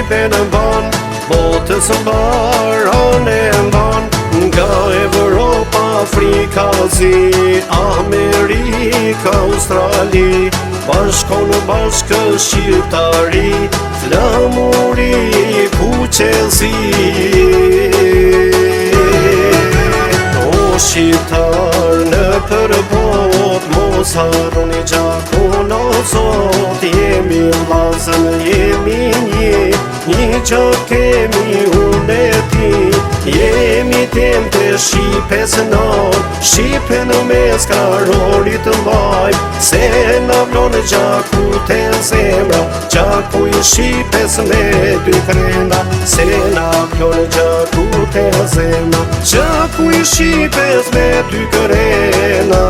Shqipen e mban, botës mbaron e mban. Nga Evropa, Afrika, Azi, Amerika, Australi, bashkon bashkë shqiptari, flamuri kuqezi. O shqiptar në përbot, mos harroni gjakun o Zot. Jemi vllazën, jemi një gjak kemi unë e ti. Jemi tem të Shqipes non, Shqipe në mes karorit të mbaj. Se na vlon gjaku të zemra, gjaku i Shqipes me dy krena. Se na vlon gjaku të zemra, gjaku i Shqipes me dy krena.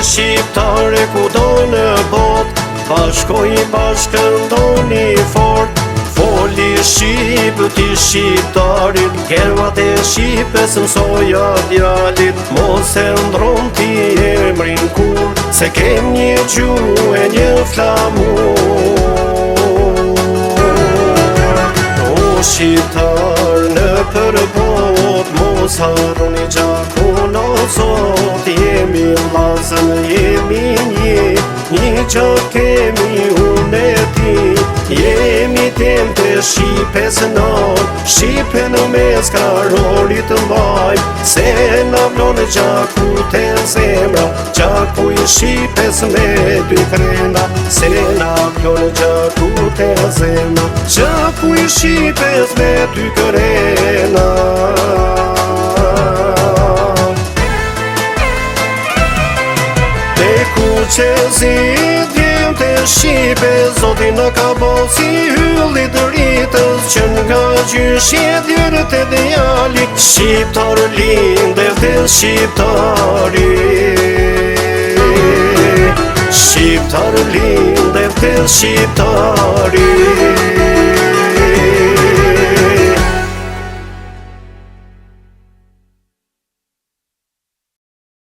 Shqiptare kudo në bot, bashkoj bashkën doni fort. Foli Shqip ti shqiptarit, kervat e Shqipes mësoja djalit. Mos e ndron ti emrin kur, se kem një gjuhë e një flamur. O shqiptar në përbot, mos harroni gjakun o Zot. Jemi vllazën, jemi një gjak kemi unë e ti. Jemi tem të Shqipes non, Shqipe në mes karorit të mbaj. Se na vlon gjaku të zemra, gjaku i Shqipes me dy krena. Se na vlon gjaku të zemra, gjaku i Shqipes me dy krena. Kuqezi djem të Shqipes, Zoti në ka bo si hylli të rritës. Që nga gjyshje djerët e djali, shqiptar lindev të shqiptari. Shqiptar lindev të shqiptari.